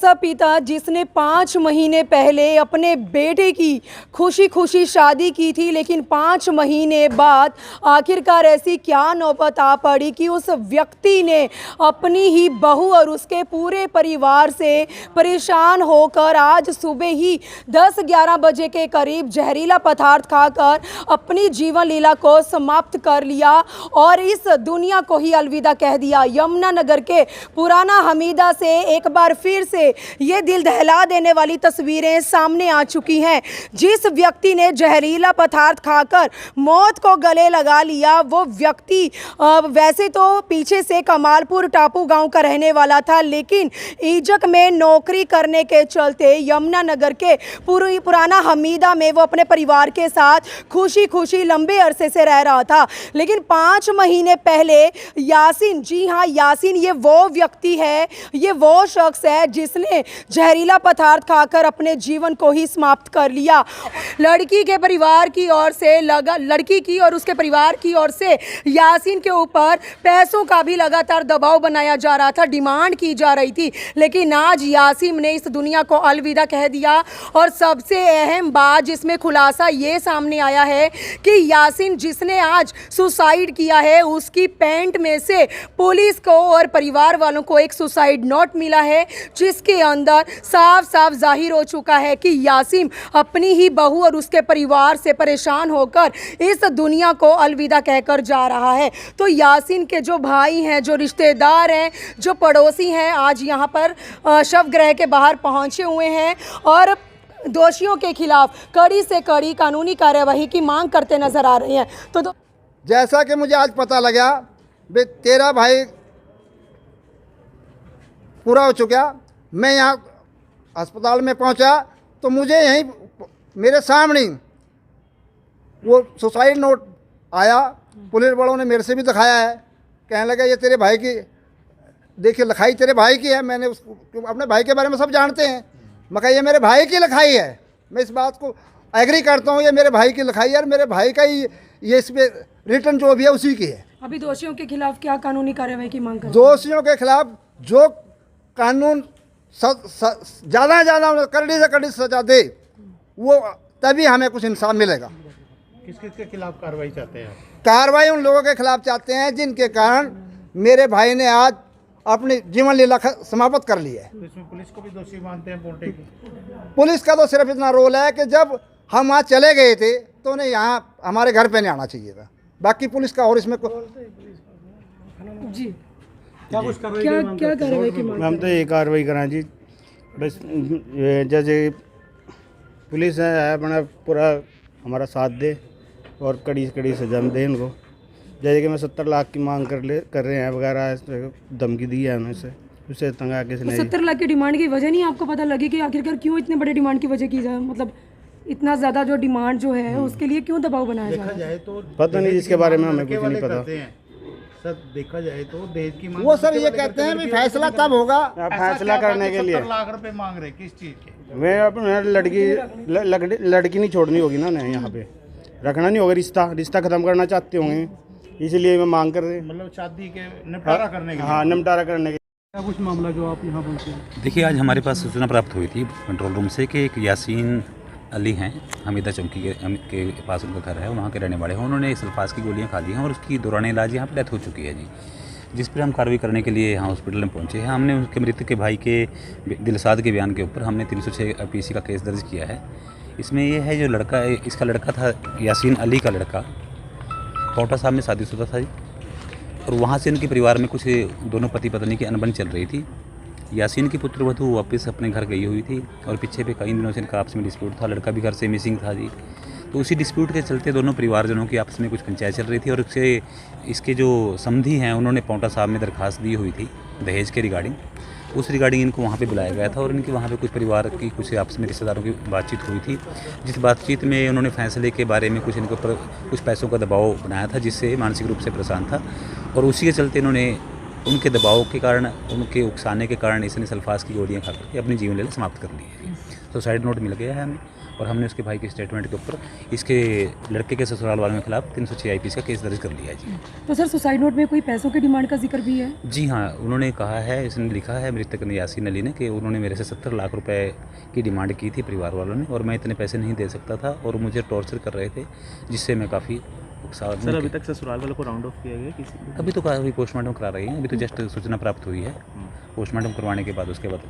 ऐसा पिता जिसने 5 महीने पहले अपने बेटे की खुशी खुशी शादी की थी, लेकिन 5 महीने बाद आखिरकार ऐसी क्या नौबत आ पड़ी कि उस व्यक्ति ने अपनी ही बहू और उसके पूरे परिवार से परेशान होकर आज सुबह ही 10-11 बजे के करीब जहरीला पदार्थ खाकर अपनी जीवन लीला को समाप्त कर लिया और इस दुनिया को ही अलविदा कह दिया। यमुनानगर के पुराना हमीदा से एक बार फिर से ये दिल दहला देने वाली तस्वीरें सामने आ चुकी हैं। जिस व्यक्ति ने जहरीला पदार्थ खाकर मौत को गले लगा लिया, वो व्यक्ति वैसे तो पीछे से कमालपुर टापू गांव का रहने वाला था, लेकिन ईजक में नौकरी करने के चलते यमुनानगर के पुराना हमीदा में वो अपने परिवार के साथ खुशी खुशी लंबे अरसे से रह रहा था। लेकिन 5 महीने पहले यासीन, जी हाँ यासीन, ये वो व्यक्ति है, ये वो शख्स है जिसने जहरीला पदार्थ खाकर अपने जीवन को ही समाप्त कर लिया। लड़की के परिवार की ओर से लड़की की और उसके परिवार की ओर से यासीन के ऊपर पैसों का भी लगातार दबाव बनाया जा रहा था, डिमांड की जा रही थी। लेकिन आज यासीन ने इस दुनिया को अलविदा कह दिया और सबसे अहम बात जिसमें खुलासा ये सामने आया है कि यासीन जिसने आज सुसाइड किया है, उसकी पैंट में से पुलिस को और परिवार वालों को एक सुसाइड नोट मिला है, जिसके अंदर साफ साफ जाहिर हो चुका है कि यासीन अपनी ही बहू और उसके परिवार से परेशान होकर इस दुनिया को अलविदा कहकर जा रहा है। तो यासीन के जो भाई हैं, जो रिश्तेदार हैं, जो पड़ोसी हैं, आज यहाँ पर शवगृह के बाहर पहुँचे हुए हैं और दोषियों के खिलाफ कड़ी से कड़ी कानूनी कार्यवाही की मांग करते नजर आ रहे हैं। तो जैसा कि मुझे आज पता लगा भाई तेरा भाई पूरा हो चुका, मैं यहाँ अस्पताल में पहुँचा तो मुझे यहीं मेरे सामने वो सुसाइड नोट आया। पुलिस वालों ने मेरे से भी दिखाया है, कहने लगा ये तेरे भाई की, देखिए लिखाई तेरे भाई की है। मैंने उसको अपने भाई के बारे में सब जानते हैं, मैं कहा ये मेरे भाई की लिखाई है, मैं इस बात को एग्री करता हूँ, ये मेरे भाई की लिखाई है और मेरे भाई का ही ये इस पर रिटर्न जो भी है उसी की है। अभी दोषियों के खिलाफ क्या कानूनी कार्यवाही की मांग कर? दोषियों के खिलाफ जो कानून ज़्यादा से ज़्यादा कड़ी से कड़ी सजा दे, वो तभी हमें कुछ इंसाफ मिलेगा। किस किस के खिलाफ कार्रवाई चाहते हैं आप? कार्रवाई उन लोगों के खिलाफ चाहते हैं जिनके कारण मेरे भाई ने आज अपनी जीवन लीला समाप्त कर ली है। तो इसमें पुलिस को भी दोषी मानते हैं पोल्ट्री की? पुलिस का तो सिर्फ इतना रोल है कि जब हम वहाँ चले गए थे तो उन्हें यहाँ हमारे घर पे नहीं आना चाहिए था, बाकी पुलिस का और इसमें जी क्या कुछ कार्रवाई क्या कार्रवाई की मांग? हम तो ये कार्रवाई करा जी, बस जैसे पुलिस है अपना पूरा हमारा साथ दे और कड़ी से कड़ी सजा दे इनको। जैसे कि मैं 70 लाख की मांग कर रहे हैं वगैरह, धमकी दी है उन्हें, उससे तंगा किसी ने। 70 लाख की डिमांड की वजह नहीं आपको पता लगी कि आखिरकार क्यों इतने बड़े डिमांड की वजह की जाए? मतलब इतना ज़्यादा जो डिमांड जो है उसके लिए क्यों दबाव बनाया जा रहा है? देखा जाए तो पता नहीं, जिसके बारे में हमें कुछ नहीं पता। सर देखा जाए तो दहेज की मांग, वो सर ये कहते हैं भी फैसला तब होगा। फैसला करने के लिए 70 लाख रुपए मांग रहे, किस चीज़ के? वे अपने लड़की नहीं छोड़नी होगी ना उन्हें, यहाँ पे रखना नहीं होगा, रिश्ता ख़त्म करना चाहते होंगे, इसलिए मैं मांग कर रहे हैं। मतलब शादी के निपटारा करने के लिए? हाँ, निपटारा करने के। क्या कुछ मामला जो आप यहाँ पहुँचे? देखिए, आज हमारे पास सूचना प्राप्त हुई थी कंट्रोल रूम से कि एक यासीन अली हैं, हमीदा चौकी के पास उनका घर है, वहाँ के रहने वाले हैं। उन्होंने सल्फास की गोलियाँ खा ली हैं और उसकी दौरान इलाज यहाँ पर डेथ हो चुकी है जी, जिस पर हम कार्रवाई करने के लिए यहाँ हॉस्पिटल में पहुँचे हैं। हमने उसके मृतक के भाई के दिलसाद के बयान के ऊपर हमने 306 IPC का केस दर्ज किया है। इसमें ये है जो लड़का, इसका लड़का था यासीन अली का लड़का, कोटा साहब में शादीशुदा था जी, और वहाँ से इनके परिवार में कुछ दोनों पति पत्नी की अनबन चल रही थी। यासीन की पुत्रवधू वापस अपने घर गई हुई थी और पीछे पे कई दिनों से इनका आपस में डिस्प्यूट था, लड़का भी घर से मिसिंग था जी। तो उसी डिस्प्यूट के चलते दोनों परिवारजनों की आपस में कुछ पंचायत चल रही थी और इसके जो समधी हैं उन्होंने पाउंटा साहब में दरखास्त दी हुई थी दहेज के रिगार्डिंग। उस रिगार्डिंग इनको वहाँ पे बुलाया गया था और इनके वहाँ पे कुछ परिवार की कुछ आपस में रिश्तेदारों की बातचीत हुई थी, जिस बातचीत में उन्होंने फैसले के बारे में कुछ इनके ऊपर कुछ पैसों का दबाव बनाया था, जिससे मानसिक रूप से परेशान था और उसी के चलते इन्होंने उनके दबाव के कारण, उनके उकसाने के कारण इसने सल्फास की गोलियां खा करके अपनी जीवन लीला समाप्त कर ली है। सुसाइड नोट मिल गया है हमें और हमने उसके भाई के स्टेटमेंट के ऊपर इसके लड़के के ससुराल वालों के खिलाफ 306 IPC का केस दर्ज कर लिया है जी। तो सर सुसाइड नोट में कोई पैसों की डिमांड का जिक्र भी है? जी हाँ, उन्होंने कहा है, इसने लिखा है मृतक यासीन अली ने कि उन्होंने मेरे से 70 लाख रुपए की डिमांड की थी परिवार वालों ने, और मैं इतने पैसे नहीं दे सकता था और मुझे टॉर्चर कर रहे थे, जिससे मैं काफ़ी सर अभी तक ससुराल वालों को राउंड ऑफ किया गया किसी को? अभी तो काफ़ी पोस्टमार्टम करा रही है, अभी तो जस्ट सूचना प्राप्त हुई है। पोस्टमार्टम करवाने के बाद उसके बाद